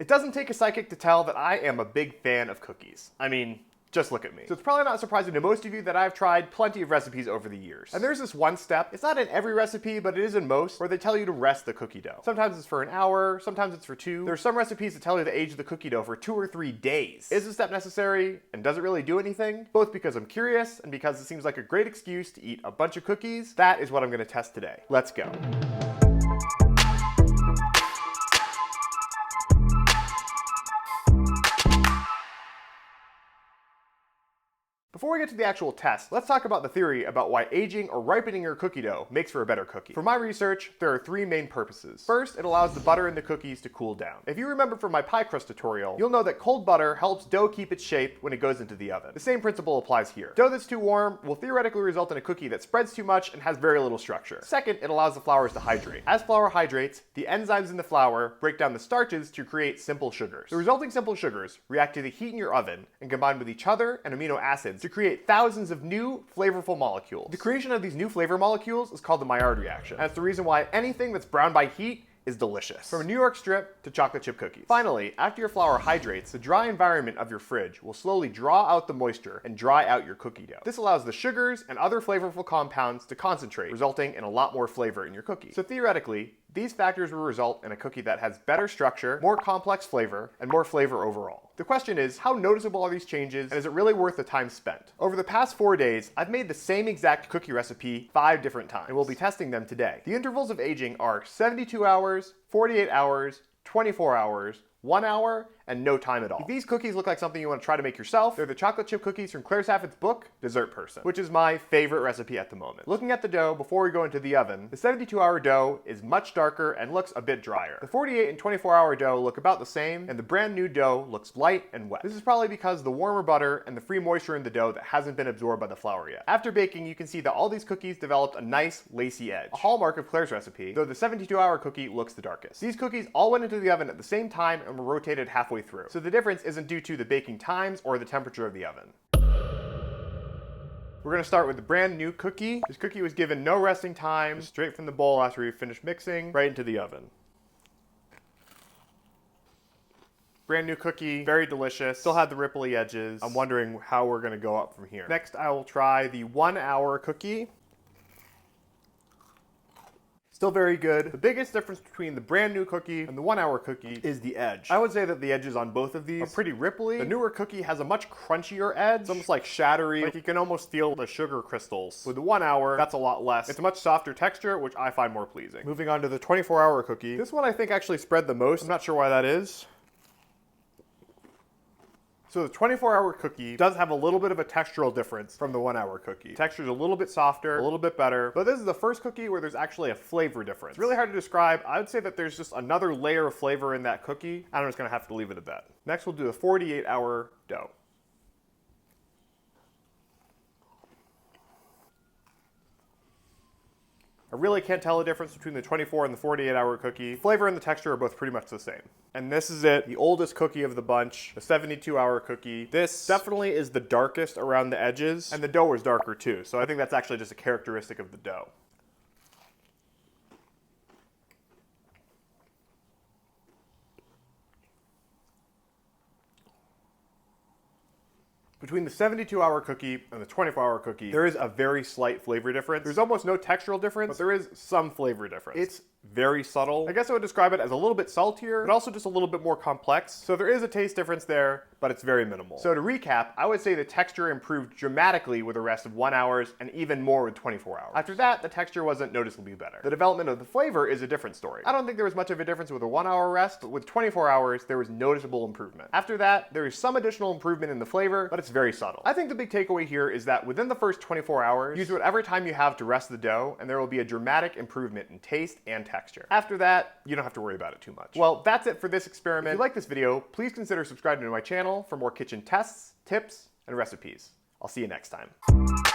doesn't take a psychic to tell that I am a big fan of cookies. I mean, just look at me. So it's probably not surprising to most of you that I've tried plenty of recipes over the years. And there's this one step, it's not in every recipe, but it is in most, where they tell you to rest the cookie dough. Sometimes it's for an hour, sometimes it's for 2. There are some recipes that tell you to age the cookie dough for 2 or 3 days. Is this step necessary, and does it really do anything? Both because I'm curious, and because it seems like a great excuse to eat a bunch of cookies. That is what I'm gonna test today. Let's go. Before we get to the actual test, let's talk about the theory about why aging or ripening your cookie dough makes for a better cookie. For my research, there are 3 main purposes. First, it allows the butter in the cookies to cool down. If you remember from my pie crust tutorial, you'll know that cold butter helps dough keep its shape when it goes into the oven. The same principle applies here. Dough that's too warm will theoretically result in a cookie that spreads too much and has very little structure. Second, it allows the flours to hydrate. As flour hydrates, the enzymes in the flour break down the starches to create simple sugars. The resulting simple sugars react to the heat in your oven and combine with each other and amino acids to create thousands of new flavorful molecules. The creation of these new flavor molecules is called the Maillard reaction. And it's the reason why anything that's browned by heat is delicious. From a New York strip to chocolate chip cookies. Finally, after your flour hydrates, the dry environment of your fridge will slowly draw out the moisture and dry out your cookie dough. This allows the sugars and other flavorful compounds to concentrate, resulting in a lot more flavor in your cookie. So theoretically, these factors will result in a cookie that has better structure, more complex flavor, and more flavor overall. The question is, how noticeable are these changes, and is it really worth the time spent? Over the past 4 days, I've made the same exact cookie recipe 5 different times, and we'll be testing them today. The intervals of aging are 72 hours, 48 hours, 24 hours, 1 hour, and no time at all. If these cookies look like something you want to try to make yourself, they're the chocolate chip cookies from Claire Saffitt's book, Dessert Person, which is my favorite recipe at the moment. Looking at the dough before we go into the oven, the 72-hour dough is much darker and looks a bit drier. The 48 and 24-hour dough look about the same, and the brand new dough looks light and wet. This is probably because the warmer butter and the free moisture in the dough that hasn't been absorbed by the flour yet. After baking, you can see that all these cookies developed a nice lacy edge, a hallmark of Claire's recipe, though the 72-hour cookie looks the darkest. These cookies all went into the oven at the same time and were rotated halfway through. So the difference isn't due to the baking times or the temperature of the oven. We're going to start with the brand new cookie. This cookie was given no resting time, straight from the bowl after we finished mixing, right into the oven. Brand new cookie, very delicious, still had the ripply edges. I'm wondering how we're going to go up from here. Next, I will try the 1 hour cookie. Still very good. The biggest difference between the brand new cookie and the 1 hour cookie is the edge. I would say that the edges on both of these are pretty ripply. The newer cookie has a much crunchier edge. It's almost like shattery, like you can almost feel the sugar crystals. With the 1 hour, that's a lot less. It's a much softer texture, which I find more pleasing. Moving on to the 24-hour cookie. This one I think actually spread the most. I'm not sure why that is. So the 24-hour cookie does have a little bit of a textural difference from the 1 hour cookie. Texture's a little bit softer, a little bit better, but this is the first cookie where there's actually a flavor difference. It's really hard to describe. I would say that there's just another layer of flavor in that cookie. I'm just gonna have to leave it at that. Next, we'll do the 48-hour dough. I really can't tell the difference between the 24 and the 48-hour cookie. Flavor and the texture are both pretty much the same. And this is it, the oldest cookie of the bunch, the 72-hour cookie. This definitely is the darkest around the edges, and the dough is darker too, so I think that's actually just a characteristic of the dough. Between the 72-hour cookie and the 24-hour cookie, there is a very slight flavor difference. There's almost no textural difference, but there is some flavor difference. It's very subtle. I guess I would describe it as a little bit saltier, but also just a little bit more complex. So there is a taste difference there, but it's very minimal. So to recap, I would say the texture improved dramatically with the rest of 1 hour and even more with 24 hours. After that, the texture wasn't noticeably better. The development of the flavor is a different story. I don't think there was much of a difference with a 1 hour rest, but with 24 hours, there was noticeable improvement. After that, there is some additional improvement in the flavor, but it's very subtle. I think the big takeaway here is that within the first 24 hours, use whatever time you have to rest the dough, and there will be a dramatic improvement in taste and texture. After that, you don't have to worry about it too much. Well, that's it for this experiment. If you like this video, please consider subscribing to my channel for more kitchen tests, tips, and recipes. I'll see you next time.